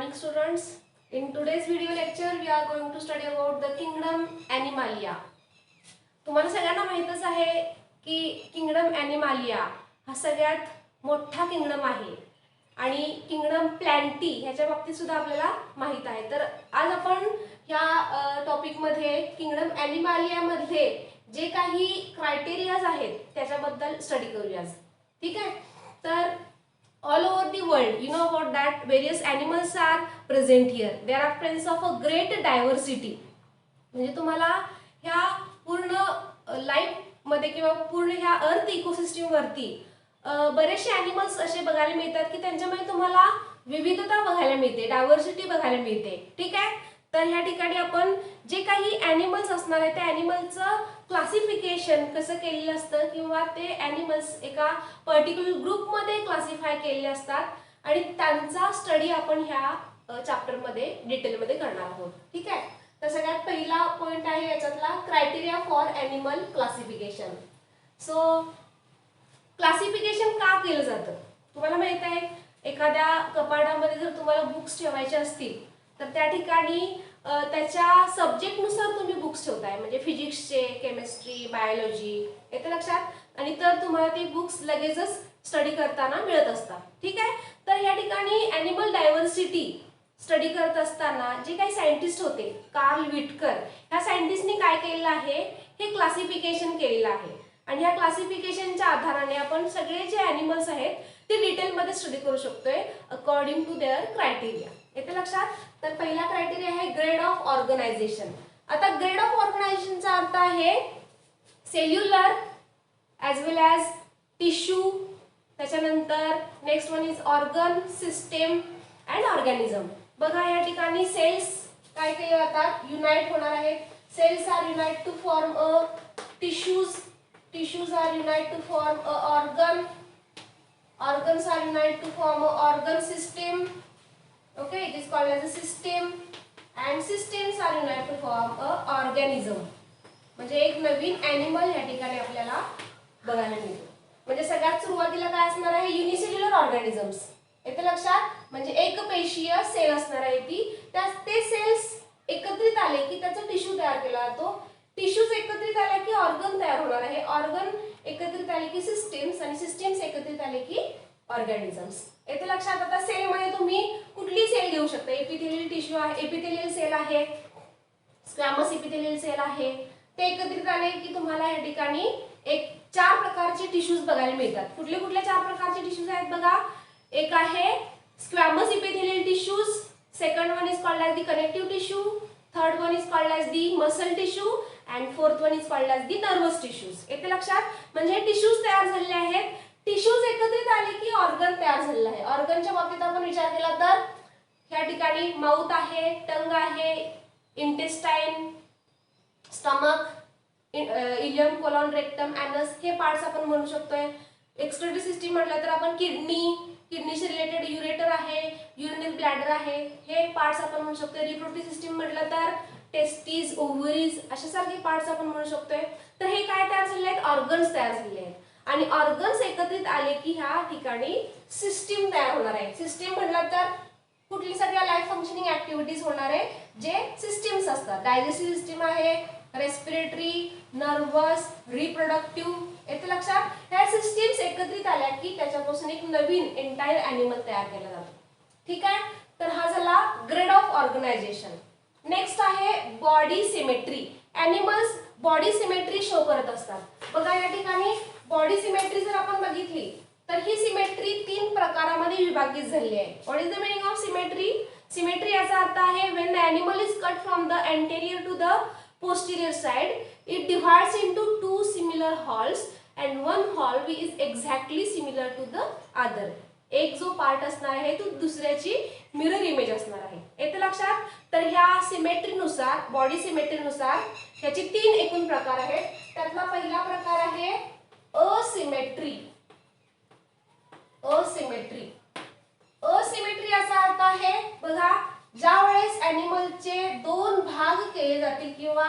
morning students. In today's video lecture we are going to study about the kingdom Animalia. तुम्हाला सगळ्यांना माहितच आहे की किंगडम ॲनिमालिया हा सगळ्यात मोठा किंगडम आहे आणि किंगडम प्लॅन्टी ह्याच्या बाबतीत सुद्धा आपल्याला माहित आहे. तर आज आपण ह्या टॉपिकमध्ये किंगडम ॲनिमालिया मध्ये जे काही क्रायटेरियाज आहेत त्याच्याबद्दल स्टडी करूया. ठीक आहे. तर all over the world, you know about that various animals are present here. There are presence of a great diversity. म्हणजे तुम्हाला ह्या पूर्ण लाईफ मध्ये किंवा पूर्ण ह्या अर्थ इकोसिस्टम वरती बरेचसे ॲनिमल्स असे बघायला मिळतात की त्यांच्यामध्ये तुम्हाला विविधता बघायला मिळते, डायव्हर्सिटी बघायला मिळते. ठीक आहे. तर ह्या ठिकाणी आपण जे काही ॲनिमल्स असणार आहे त्या ॲनिमलचं क्लासिफिकेशन कसं केलेलं असतं किंवा ते ॲनिमल्स एका पर्टिक्युलर ग्रुपमध्ये क्लासिफाय केलेले असतात आणि त्यांचा स्टडी आपण ह्या चॅप्टरमध्ये डिटेलमध्ये करणार आहोत. ठीक आहे. तर सगळ्यात पहिला पॉइंट आहे याच्यातला criteria for animal classification. So classification का केलं जातं तुम्हाला माहित आहे. एखाद्या कपाटामध्ये जर तुम्हाला बुक्स ठेवायचे असतील तर त्या ठिकाणी त्याच्या सब्जेक्टनुसार तुम्ही बुक्स ठेवताय. म्हणजे फिजिक्सचे, केमिस्ट्री, बायोलॉजी येतं लक्षात. आणि तर तुम्हाला ती बुक्स लगेचच स्टडी करताना मिळत असतात. ठीक आहे. तर या ठिकाणी ॲनिमल डायव्हर्सिटी स्टडी करत असताना जे काही सायंटिस्ट होते कार्ल विटकर ह्या सायंटिस्टनी काय केलेलं आहे हे क्लासिफिकेशन केलेलं आहे आणि ह्या क्लासिफिकेशनच्या आधाराने आपण सगळे जे ॲनिमल्स आहेत ते डिटेलमध्ये स्टडी करू शकतोय अकॉर्डिंग टू देअर क्रायटेरिया. येते लक्षात. तर पहिला क्रायटेरिया आहे ग्रेड ऑफ ऑर्गनायझेशन. आता ग्रेड ऑफ ऑर्गनायझेशनचा अर्थ आहे सेल्युलर ॲज वेल ॲज टिश्यू. त्याच्यानंतर next one is organ, system and organism. बघा या ठिकाणी सेल्स काय केले जातात युनाइट होणार आहेत. Cells are unite to form a tissues. Tissues are unite to form a organ. Organs are unite to form a organ system. Okay, it is called as a system. And systems are unite to form a organism. म्हणजे एक नवीन animal या ठिकाणी आपल्याला बघायला मिळतो. म्हणजे सगळ्यात सुरुवातीला काय असणार आहे युनिसेल्युलर ऑर्गॅनिझम्स. येते लक्षात. म्हणजे एकपेशीय सेल असणार आहे ती. ते सेल्स एकत्रित आले की त्याचा टिश्यू तयार केला जातो. टिश्यूज एकत्रित आले की ऑर्गन तयार होणार आहे. ऑर्गन एकत्रित आले की सिस्टम्स आणि सिस्टम्स एकत्रित आले की ऑर्गॅनिझम्स. येते लक्षात. आता सेल मध्ये तुम्ही कुठली सेल घेऊ शकता. एपिथेलियल टिश्यू आहे, एपिथेलियल सेल आहे, स्क्वॅमस एपिथेलियल सेल आहे. ते एकत्रित आले की तुम्हाला या ठिकाणी एक 4 प्रकारचे टिश्यूज बघायला मिळतात. कुठले कुठले 4 प्रकारचे टिश्यूज आहेत बघा. एक आहे squamous epithelial tissues, second one is called as the connective tissue, third one is called as the muscle tissue and fourth one is called as the nervous tissues. येते लक्षात. म्हणजे टिश्यूज तयार झालेले आहेत. टिश्यूज एकत्रित आले की ऑर्गन तयार झालेलं आहे. ऑर्गनच्या बाबतीत आपण विचार केला तर या ठिकाणी माउथ आहे, टंग आहे, intestine, stomach, ileum, colon, rectum, anus हे पार्ट्स आपण म्हणू शकतोय. एक्सक्रीटरी सिस्टीम म्हटलं तर आपण किडनीशी रिलेटेड युरेटर आहे, युरिनरी ब्लॅडर आहे हे पार्ट्स आपण म्हणू शकतोय. रिप्रोडक्टिव्ह सिस्टीम म्हटलं तर टेस्टीज, ओव्हरीज अशा सारखे पार्ट्स आपण म्हणू शकतोय. तर हे काय तयार झालेले आहेत ऑर्गन्स तयार झालेले आहेत आणि ऑर्गन्स एकत्रित आले की ह्या ठिकाणी सिस्टीम तयार होणार आहे. सिस्टीम म्हटलं तर कुठली सगळ्या लाईफ फंक्शनिंग ऍक्टिव्हिटीज होणार आहे जे सिस्टीम्स असतात. डायजेस्टिव्ह सिस्टीम आहे, रेस्पिरेटरी, नर्वस, रिप्रोडक्टिव्ह. येते लक्षात. ह्या सिस्टीम्स एकत्रित आल्या की त्याच्यापासून एक नवीन एंटायर ॲनिमल तयार केला जातो. ठीक आहे. तर हा झाला ग्रेड ऑफ ऑर्गनायझेशन. नेक्स्ट आहे body symmetry. Animals body symmetry show करत असतात. बघा या ठिकाणी बॉडी सिमेट्री जर आपण बघितली तर ही सिमेट्री 3 प्रकारामध्ये विभाजित झालेली आहे. What is the meaning of symmetry. Symmetry याचा अर्थ आहे when the animal is cut from the anterior to the posterior side it divides into 2 similar halves and one half is exactly similar to the other. एक जो part असणार आहे तो दुसऱ्याची mirror image असणार आहे. येते लक्षात. तर ह्या सिमेट्रीनुसार बॉडी सिमेट्रीनुसार ह्याचे 3 एकूण प्रकार आहेत. त्यातला पहिला प्रकार आहे असिमेट्री. असिमेट्री असिमेट्री याचा अर्थ आहे बघा ज्या वेळेस ॲनिमलचे 2 भाग केले जातील किंवा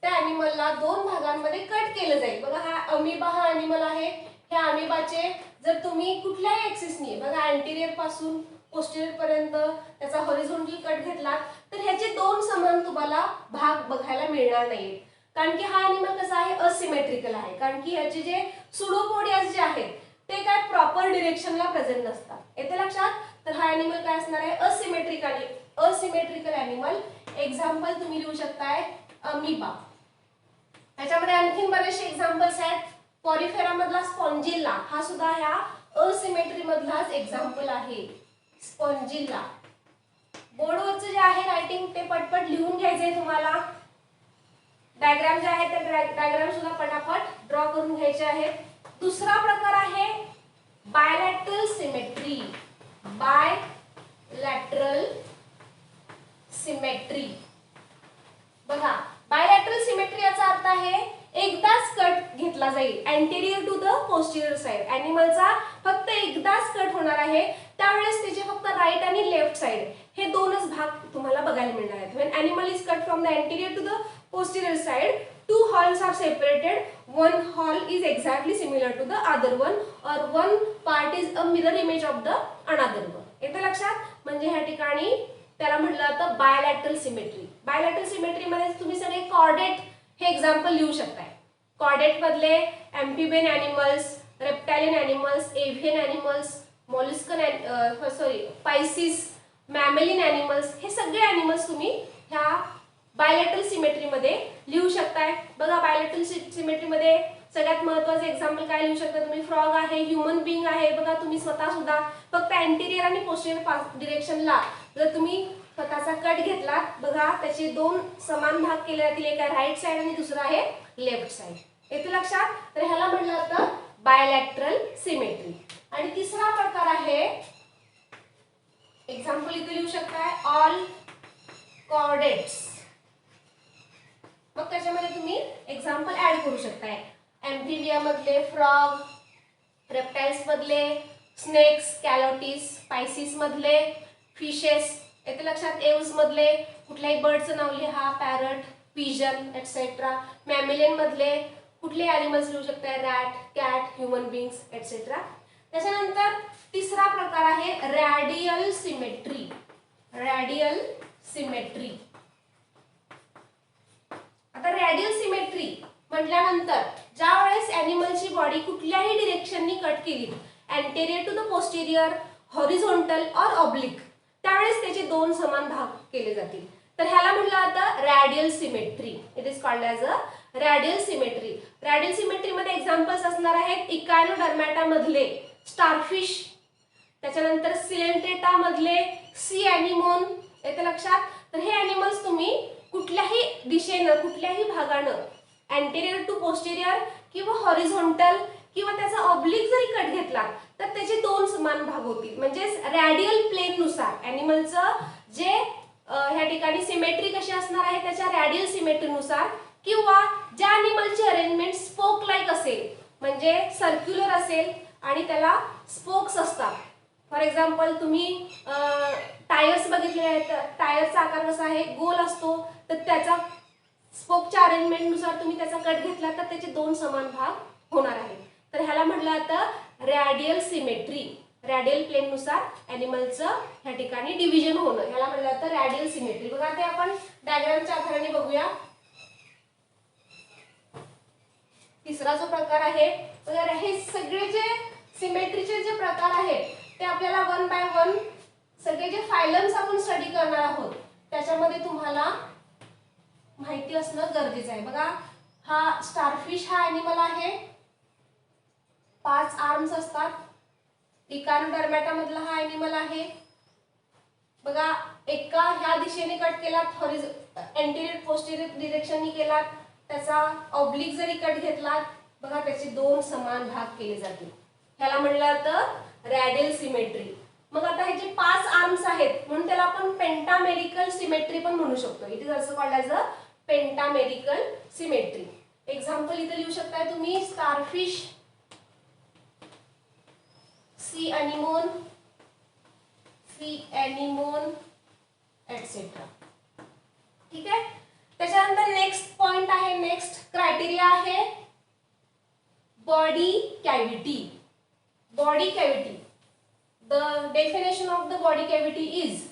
त्या ॲनिमलला 2 भागांमध्ये कट केलं जाईल. बघा हा अमिबा हा ॲनिमल आहे. ह्या अमिबाचे जर तुम्ही कुठल्याही ॲक्सिसनी बघा अँटेरियर पासून पोस्टेरियर पर्यंत त्याचा हॉरिझॉन्टल कट घेतला तर ह्याचे दोन समान तुम्हाला भाग बघायला मिळणार नाहीत, कारण की हा अॅनिमल कसा आहे, असिमेट्रिकल आहे. कारण की ह्याचे जे सुडोपोडियाज जे आहेत ते काय प्रॉपर डिरेक्शनला प्रेझेंट नसतात. येते लक्षात? तर हा अॅनिमल काय असणार आहे, असिमेट्रिकल अॅनिमल. एक्झाम्पल तुम्ही लिहू शकताय अमीबा. त्याच्यामध्ये आणखीन बरेचसे एक्झाम्पल्स आहेत. पॉरिफेरा मधला स्पॉन्जिल्ला हा सुद्धा ह्या असिमेट्री मधलाच एक्झाम्पल आहे. स्पॉन्जिल्ला. बोर्डवरचं जे आहे रायटिंग ते पटपट लिहून घ्यायचंय तुम्हाला. डायग्राम जे आहे ते डायग्राम सुद्धा पटापट ड्रॉ करून घ्यायचे आहेत. दुसरा प्रकार आहे बायलॅटरल सिमेट्री. Bilateral symmetry. बघा, बायलॅटरल सिमेट्री याचा अर्थ आहे एकदाच कट घेतला जाईल anterior to the posterior side. अॅनिमलचा फक्त एकदाच कट होणार आहे, त्यावेळेस त्याचे फक्त राईट आणि लेफ्ट साइड हे दोनच भाग तुम्हाला बघायला मिळणार आहेत. When animal is cut from the anterior to the posterior side, two horns are separated. One horn is exactly similar to the other one, or one part is a mirror image of the another one. येते लक्षात? म्हणजे ह्या ठिकाणी त्याला म्हटलं जातं bilateral symmetry. Bilateral symmetry मध्ये तुम्ही सगळे कॉर्डेट हे एक्झाम्पल लिहू शकताय. कॉर्डेट मधले amphibian animals, reptilian animals, avian animals, molluscan pisces, mammalian animals, हे सगळे एनिमल्स तुम्ही ह्या बायलॅटरल सिमेट्री मध्ये लिहू शकताय. बघा, बायलॅटरल सिमेट्री मध्ये सगळ्यात महत्त्वाचे एक्झाम्पल काय लिहू शकता तुम्ही, फ्रॉग आहे, ह्युमन बीइंग आहे. बघा, तुम्ही स्वतः सुद्धा फक्त अँटेरियर आणि पोस्टेरियर डिरेक्शनला जर तुम्ही स्वतःचा कट घेतला, बघा त्याचे दोन समान भाग केले जातील, एक आहे राईट साइड आणि दुसरा आहे लेफ्ट साइड. येते लक्षात? तर ह्याला म्हटलं जातं बायलॅटरल सिमेट्री. आणि तिसरा प्रकार आहे, एक्झाम्पल इथे लिहू शकताय, ऑल कॉर्डेट्स. मग त्याच्यामध्ये तुम्ही एक्झाम्पल ऍड करू शकताय. एम्फिबिया मधले फ्रॉग, रेप्टाइल्स मधले स्नेक्स, कॅलोटीस, पायसिस मधले फिशेस. येते लक्षात? एव्स मधले कुठल्याही बर्डचं नाव लिहा, पॅरट, पिजन एटसेट्रा. मॅमेलियन मधले कुठले ॲनिमल्स लिहू शकताय, rat, cat, human beings etcetera. त्याच्यानंतर तिसरा प्रकार आहे रॅडियल सिमेट्री. Radial symmetry. आता रॅडियल सिमेट्री म्हटल्यानंतर ज्या वेळेस ॲनिमलची बॉडी कुठल्याही डिरेक्शननी कट केली, anterior to the posterior, horizontal और ऑब्लिक, त्यावेळेस त्याचे दोन समान भाग केले जातील. तर ह्याला म्हटलं जातं radial symmetry. It is called as a radial symmetry. Radial symmetry मध्ये एक्झाम्पल्स असणार आहेत इकायनोडर्मॅटा मधले स्टारफिश, त्याच्यानंतर सिलेंट्रेटा मधले सी ॲनिमोन. येते लक्षात? तर हे ॲनिमल्स तुम्ही कुठल्याही दिशेनं, कुठल्याही भागानं अँटेरियर टू पोस्टेरियर किंवा हॉरिझॉन्टल किंवा त्याचा ऑब्लिक जरी कट घेतला तर त्याचे दोन समान भाग होतील. म्हणजे रॅडियल प्लेन नुसार ॲनिमलचं जे ह्या ठिकाणी सिमेट्री कशी असणार आहे त्याच्या रॅडियल सिमेट्री नुसार, किंवा ज्या ॲनिमलची अरेंजमेंट स्पोक लाईक असेल, म्हणजे सर्क्युलर असेल आणि त्याला स्पोक्स असतात. फॉर एक्झाम्पल तुम्ही टायर्स बघितले आहेत, टायरचा आकार कसा आहे, गोल असतो. तर त्याचा स्पोकच्या अरेंजमेंटनुसार तुम्ही त्याचा कट घेतला तर त्याचे दोन समान भाग होणार आहेत. तर ह्याला म्हटलं जातं रॅडियल सिमेट्री. रॅडियल प्लेन नुसार ॲनिमलचं ह्या ठिकाणी डिव्हिजन होणं, ह्याला म्हटलं जातं रॅडियल सिमेट्री. बघा, ते आपण डायग्रामच्या आधाराने बघूया. तिसरा जो प्रकार आहे, बघा हे सगळे जे सिमेट्रीचे जे प्रकार आहेत ते आपल्याला वन बाय वन सगळे जे फायलम्स आपण स्टडी करणार आहोत त्याच्यामध्ये तुम्हाला माहिती असणं गरजेचं आहे. बघा, हा स्टारफिश हा ॲनिमल आहे, 5 आर्म्स असतात. इकायनोडर्मॅटा मधला हा ॲनिमल आहे. बघा, एका ह्या दिशेने कट केला, अँटेरियर पोस्टेरियर डिरेक्शननी केला, त्याचा ऑब्लिक जरी कट घेतला, बघा त्याचे दोन समान भाग केले जातील. ह्याला म्हटलं जातं रॅडियल सिमेट्री. मग आता हे जे 5 आर्म्स आहेत म्हणून त्याला आपण पेंटामेरिकल सिमेट्री पण म्हणू शकतो. It is also called as a pentamerical symmetry. Example इथे लिहू शकताय तुम्ही, स्टारफिश, सी ॲनिमोन एटसेट्रा. ठीक आहे. त्याच्यानंतर नेक्स्ट पॉइंट आहे, नेक्स्ट क्रायटेरिया आहे body cavity. Body cavity. the definition of the body cavity is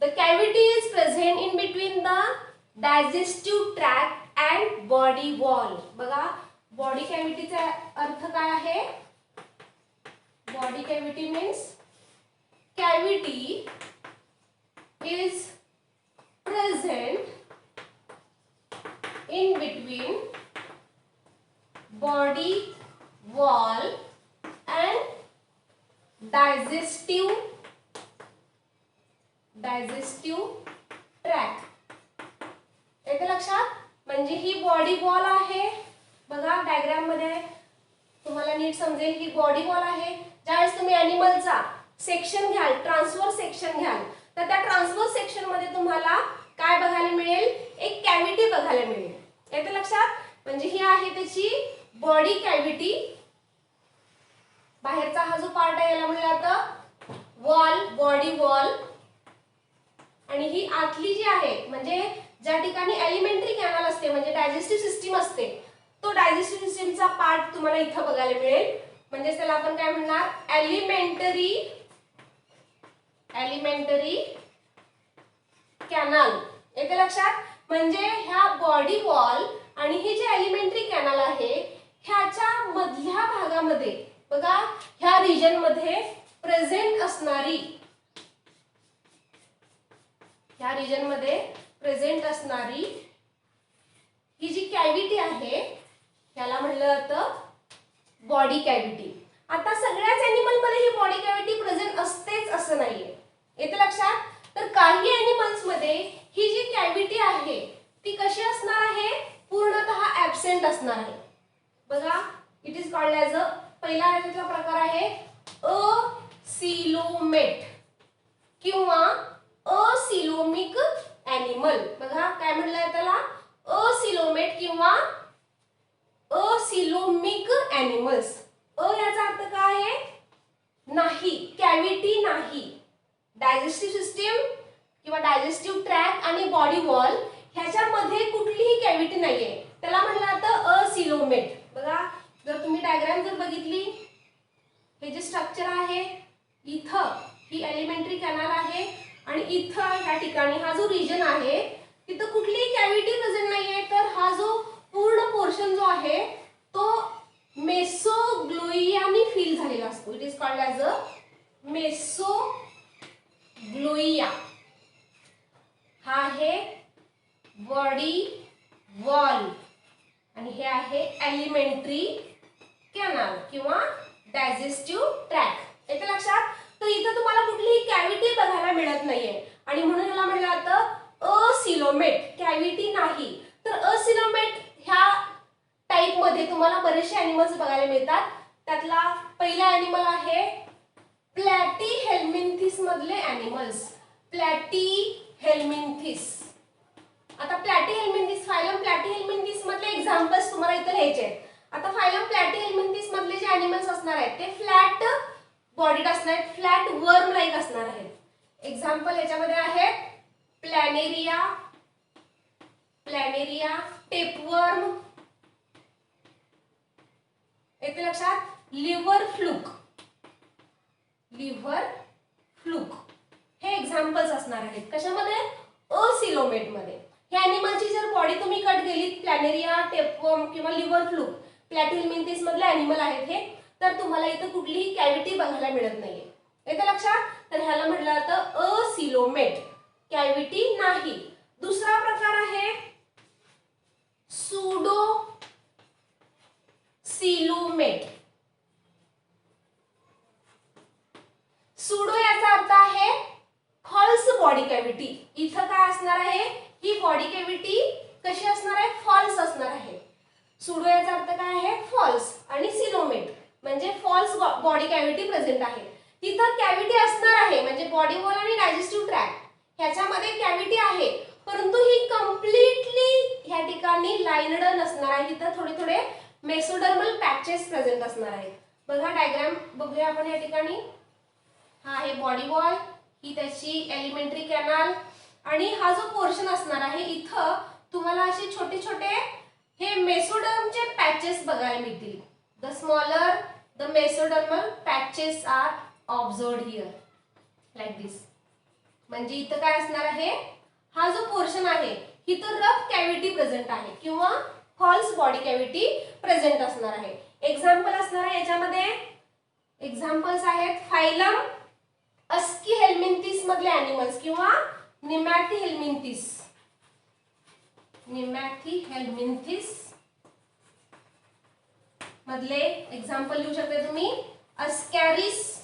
the cavity is present in between the digestive tract and body wall. बघा body cavity चा अर्थ काय आहे? Body cavity means cavity is present in between body wall and digestive tract. येते लक्षात? म्हणजे ही body wall आहे. बघा डायग्राम मध्ये तुम्हाला नीट समजेल ही बॉडी वॉल आहे. ज्यावेळेस तुम्ही एनिमलचा सेक्शन घ्याल, ट्रान्सफर सेक्शन घ्याल, तर त्या ट्रान्सफर सेक्शन मध्ये तुम्हाला काय बघायला मिळेल? एक कॅव्हिटी बघायला मिळेल. येते लक्षात? म्हणजे ही आहे त्याची बॉडी कॅव्हिटी. बाहेरचा हा जो पार्ट आहे याला म्हणलं जातं वॉल, बॉडी वॉल. आणि ही आतली जी आहे म्हणजे ज्या ठिकाणी एलिमेंटरी कॅनल असते म्हणजे डायजेस्टिव्ह सिस्टीम असते, तो डायजेस्टिव्ह सिस्टीमचा पार्ट तुम्हाला इथं बघायला मिळेल. म्हणजे त्याला आपण काय म्हणणार? Elementary canal. येते लक्षात? म्हणजे ह्या बॉडी वॉल आणि ही जी एलिमेंटरी कॅनल आहे ह्याच्या मधल्या भागामध्ये बघा ह्या रिजन मध्ये प्रेझेंट असणारी ही जी कॅव्हिटी आहे त्याला म्हणलं जातं बॉडी कॅव्हिटी. आता सगळ्याच एनिमल मध्ये ही बॉडी कॅव्हिटी प्रेझेंट असतेच असं नाहीये. येते लक्षात? तर काही एनिमल्स मध्ये ही जी कॅव्हिटी आहे ती कशी असणार आहे? पूर्णतः ऍब्सेंट असणार आहे. बघा इट इज कॉल्ड ॲज अ, पहिला याचा प्रकार आहे असिलोमेट किंवा असिलोमिक एनिमल. बघा काय म्हणलंय त्याला? असिलोमेट किंवा असिलोमिक एनिमल्स. याचा अर्थ काय आहे? नाही, कॅव्हिटी नाही. डायजेस्टिव्ह सिस्टीम किंवा डायजेस्टिव्ह ट्रॅक आणि बॉडी वॉल ह्याच्यामध्ये कुठलीही कॅव्हिटी नाहीये, त्याला म्हणलं जातं असिलोमेट. बघा जर तुम्ही डायग्राम जर बघितली, हे जे स्ट्रक्चर आहे इथं ही एलिमेंटरी कॅनल आहे आणि इथं या ठिकाणी हा जो रिजन आहे तिथं कुठलीही कॅव्हिटी प्रेझेंट नाहीये. तर हा जो पूर्ण पोर्शन जो आहे तो मेसोग्लोइयानी फिल झालेला असतो. It is called as a mesogloea. हा आहे बॉडी वॉल आणि हे आहे एलिमेंटरी कॅनल किंवा डायजेस्टिव्ह ट्रॅक. येते लक्षात? तर इथं तुम्हाला कुठलीही कॅव्हिटी बघायला मिळत नाहीये आणि म्हणून याला म्हणलं जातं असिलोमेट, कॅव्हिटी नाही. तर असिलोमेट ह्या टाइप मध्ये तुम्हाला बरेचसे एनिमल्स बघायला मिळतात. त्यातला पहिला एनिमल आहे प्लॅटीहेल्मिन्थिस मधले एनिमल्स. प्लॅटीहेल्मिन्थिस. आता प्लॅटीहेल्मिन्थिस, फायलम प्लॅटीहेल्मिन्थिस मधले एक्झाम्पल्स तुम्हाला इथे लिहायचे आहेत. आता फायलम प्लॅटीहेल्मिन्थिस मधले जे एनिमल्स असणार आहेत ते फ्लॅट बॉडीड असणार आहेत, फ्लॅट वर्म लाईक असणार आहेत. एक्झाम्पल याच्यामध्ये आहेत प्लॅनेरिया, टेपवर्म. येते लक्षात? लिव्हर फ्लूक हे एक्झाम्पल्स असणार आहेत. कशामध्ये? असिलोमेट मध्ये. ह्या एनिमलची जर बॉडी तुम्ही कट केली, प्लॅनेरिया, टेपवर्म किंवा लिव्हर फ्लूक प्लॅटीहेल्मिन्थिस मधले एनिमल आहेत हे, तर तुम्हाला इथं कुठलीही कॅव्हिटी बघायला मिळत नाहीये. येते लक्षात? तर ह्याला म्हटलं जातं असिलोमेट, कॅव्हिटी नाही. दुसरा प्रकार आहे सूडोसिलोमेट. सूडो याचा अर्थ आहे फॉल्स बॉडी कॅव्हिटी. इथं काय असणार आहे? ही बॉडी कॅव्हिटी कशी असणार आहे? फॉल्स असणार आहे. सूडो याचा अर्थ काय आहे? फॉल्स. आणि सिलोमेट म्हणजे फॉल्स बॉडी कॅव्हिटी प्रेझेंट आहे. तिथं कॅव्हिटी असणार आहे म्हणजे बॉडी वॉल आणि डायजेस्टिव्ह ट्रॅक ह्याच्यामध्ये कॅव्हिटी आहे, परंतु ही कम्प्लिटली ह्या ठिकाणी लाइनड नसणार आहे. तिथं थोडे थोडे मेसोडर्मल पॅचेस प्रेझेंट असणार आहेत. बघा डायग्राम बघूया आपण या ठिकाणी. हा आहे बॉडी वॉल, ही त्याची एलिमेंटरी कॅनल आणि हा जो पोर्शन असणार आहे इथं तुम्हाला असे छोटे छोटे हे मेसोडर्मचे पॅचेस बघायला मिळतील. The smaller the mesodermal patches are observed here like this. म्हणजे इथं काय असणार आहे, हा जो पोर्शन आहे इथं रफ कॅव्हिटी प्रेझेंट आहे किंवा फॉल्स बॉडी कॅव्हिटी प्रेझेंट असणार आहे. एक्झाम्पल असणार आहे याच्यामध्ये, एक्झाम्पल्स आहेत फायलम अस्कीहेल्मिंथिस मधले अॅनिमल्स किंवा निमॅथिहेल्मिंथिस. निमॅथिहेल्मिंथिस मधले एक्झाम्पल लिहू शकता तुम्ही, अस्कॅरिस,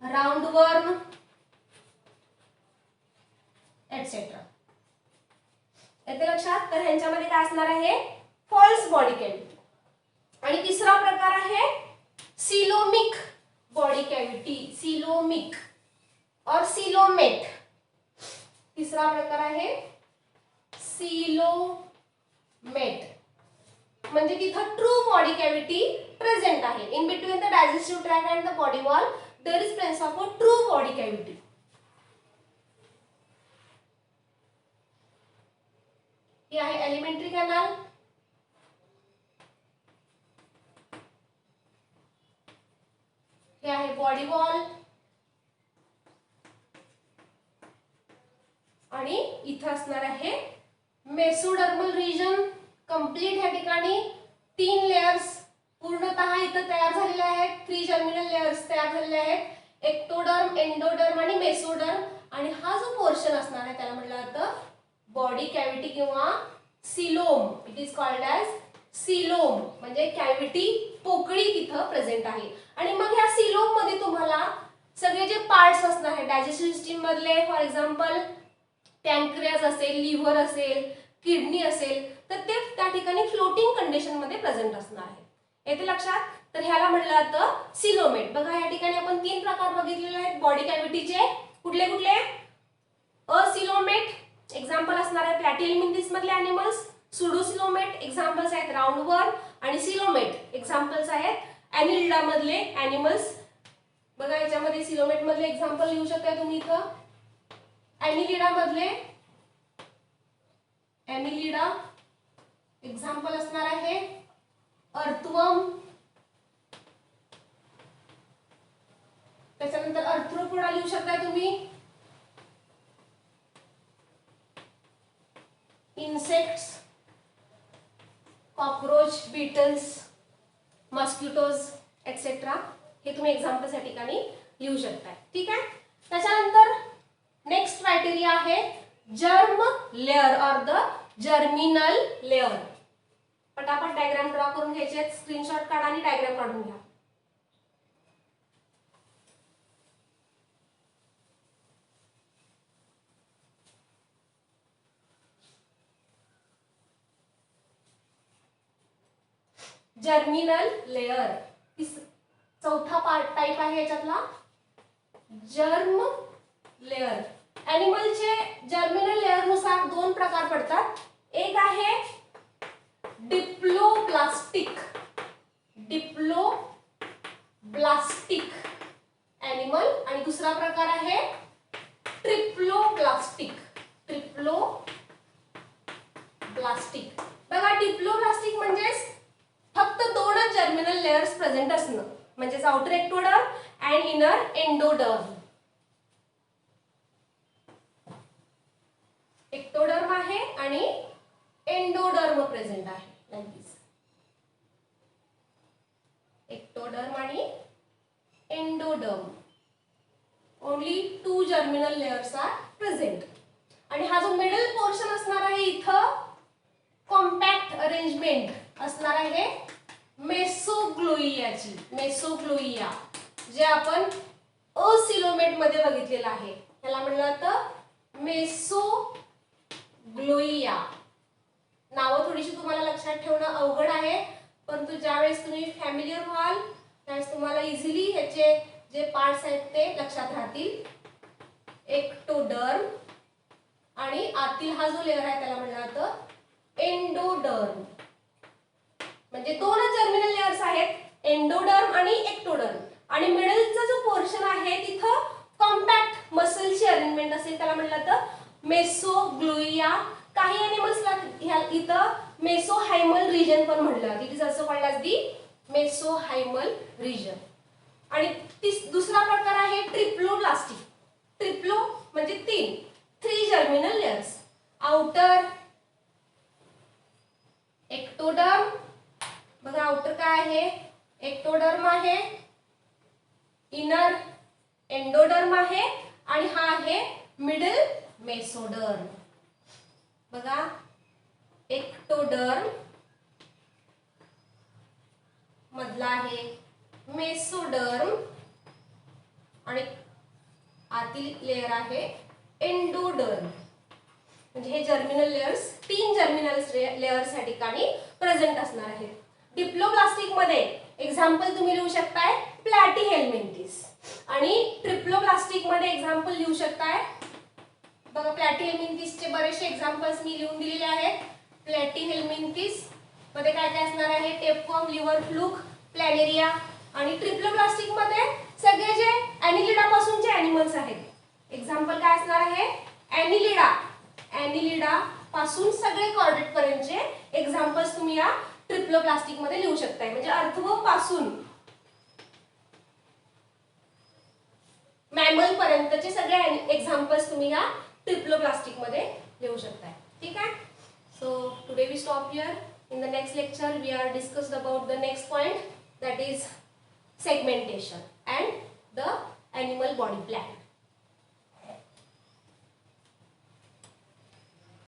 राउंडवर्म एटसेट्रा. येते लक्षात. तर ह्यांच्यामध्ये काय असणार आहे, फॉल्स बॉडी कॅव्हिटी. आणि तिसरा प्रकार आहे सिलोमिक बॉडी कॅव्हिटी, सिलोमिक और सिलोमेट. तिसरा प्रकार आहे सिलोमेट, म्हणजे तिथं ट्रू बॉडी कॅव्हिटी प्रेझेंट आहे. In between the digestive tract and the body wall there is presence of a true body cavity. हे आहे एलिमेंटरी कॅनाल, हे आहे बॉडी वॉल, आणि इथं असणार आहे मेसोडर्मल रिजन. कंप्लीट ह्या ठिकाणी 3 लेयर्स पूर्णतः इथं तयार झालेले आहेत. 3 जर्मिनल लेयर्स तयार झालेले आहेत, एक्टोडर्म, एंडोडर्म आणि मेसोडर्म. आणि हा जो पोर्शन असणार आहे त्याला म्हटलं जातं बॉडी कॅव्हिटी किंवा coelom. It is called as coelom, म्हणजे कॅव्हिटी पोकळी तिथं प्रेझेंट आहे. आणि मग ह्या सिलोम मध्ये तुम्हाला सगळे जे पार्ट्स असणार आहेत डायजेस्टिव्ह सिस्टीम मधले, फॉर एक्झाम्पल पॅनक्रियाज असेल, लिव्हर असेल, किडनी असेल, तर ते त्या ठिकाणी फ्लोटिंग कंडिशन मध्ये प्रेझेंट असणार आहे. येते लक्षात. तर ह्याला म्हटलं जातं सिलोमेट. बघा या ठिकाणी आपण 3 प्रकार बघितलेले आहेत बॉडी कॅव्हिटीचे. कुठले कुठले, असिलोमेट एक्झाम्पल असणार आहे प्लॅटिहेल्मिंथिस मधले अॅनिमल्स, सुडोसिलोमेट एक्झाम्पल्स आहेत राउंडवर्म, आणि सिलोमेट एक्झाम्पल्स आहेत ॲनिलिडा मधले अॅनिमल्स. बघा याच्यामध्ये सिलोमेट मधले एक्झाम्पल लिहू शकता तुम्ही इथं. ॲनिलिडा मधले, ॲनिलिडा एक्झाम्पल असणार आहे अर्थवर्म, त्याच्यानंतर अर्थ्रोपोडा लिहू शकता तुम्ही, insects, cockroach, beetles, mosquitoes etcetera. हे तुम्ही एक्झाम्पल्स या ठिकाणी लिहू शकता. ठीक आहे. त्याच्यानंतर नेक्स्ट क्रायटेरिया आहे germ layer or the germinal layer. पटापट डायग्राम ड्रॉ करून घ्यायचे, स्क्रीनशॉट काढा आणि डायग्राम काढून घ्या. जर्मिनल लेअर चौथा पार्ट टाइप आहे याच्यातला जर्म लेअर. ॲनिमलचे जर्मिनल लेअर नुसार 2 प्रकार पडतात. एक आहे डिप्लोब्लास्टिक, डिप्लोब्लास्टिक ॲनिमल, आणि दुसरा प्रकार आहे ट्रिप्लोब्लास्टिक, ट्रिप्लोब्लास्टिक. बघा डिप्लोब्लास्टिक म्हणजे फक्त 2च जर्मिनल लेयर्स प्रेझेंट असणं, म्हणजे outer ectoderm and inner endoderm. Ectoderm आहे आणि एंडोडर्म प्रेझेंट आहे लाईक दिस. एक्टोडर्म आणि endoderm, only 2 germinal layers are present. आणि हा जो मिडल पोर्शन असणार आहे इथं कॉम्पॅक्ट अरेंजमेंट असणार आहे मेसोग्लोइयाची. मेसोग्लोइया जे आपण असिलोमेट मध्ये बघितलेलं आहे त्याला म्हटलं जातं मेसोग्लोइया. नावं थोडीशी तुम्हाला लक्षात ठेवणं अवघड आहे, परंतु ज्यावेळेस तुम्ही फॅमिलियर व्हाल त्यावेळेस तुम्हाला इझिली ह्याचे जे पार्ट्स आहेत ते लक्षात राहतील. एक्टोडर्म आणि आतील हा जो लेअर आहे त्याला म्हटलं जातं एंडोडर्म. म्हणजे 2च जर्मिनल लेयर्स आहेत, एंडोडर्म आणि एक्टोडर्म. आणि मिडलचा जो पोर्शन आहे तिथं कॉम्पॅक्ट मसलची अरेंजमेंट असेल त्याला म्हटलं जातं मेसोग्लोइया. काही एनिमल्सला इथं मेसोहायमल रिजन पण म्हटलं जातं. It is also called as the mesohyl region. आणि दुसरा प्रकार आहे ट्रिप्लोब्लास्टी. ट्रिप्लो म्हणजे 3 जर्मिनल लेयर्स. आउटर एक्टोडर्म, बघा आउटर काय आहे, एक्टोडर्म आहे, इनर एंडोडर्म आहे आणि हा आहे मिडल मेसोडर्म. बघा एक्टोडर्म मधला आहे मेसोडर्म आणि आतील लेयर आहे एंडोडर्म. म्हणजे हे जर्मिनल लेयर्स 3 जर्मिनल लेयर्स या ठिकाणी प्रेझेंट असणार आहेत. डिप्लोब्लास्टिक मध्ये एक्झाम्पल तुम्ही लिहू शकताय प्लॅटीहेल्मिंथिस आणि ट्रिप्लोब्लास्टिक मध्ये एक्झाम्पल लिहू शकताय. बघा प्लॅटीहेल्मिंथिसचे बरेचसे एक्झाम्पल्स मी लिहून दिलेले आहेत. प्लॅटीहेल्मिंथिस मध्ये काय काय असणार आहे, टेपवर्म, लिव्हर फ्लूक, प्लॅनेरिया. आणि ट्रिप्लोब्लास्टिक मध्ये सगळे जे ॲनिलिडा पासूनचे ॲनिमल्स आहेत. एक्झाम्पल काय असणार आहे, ॲनिलिडा. ॲनिलिडा पासून सगळे कॉर्डेट पर्यंतचे एक्झाम्पल्स तुम्ही या ट्रिप्लोब्लास्टिक मध्ये लिहू शकताय. म्हणजे अर्थवर्म पासून मॅमल पर्यंतचे सगळे एक्झाम्पल्स तुम्ही या ट्रिप्लोब्लास्टिक मध्ये लिहू शकताय. ठीक आहे. So today we stop here. In the next lecture we are discussed about the next point, that is segmentation and the animal body plan.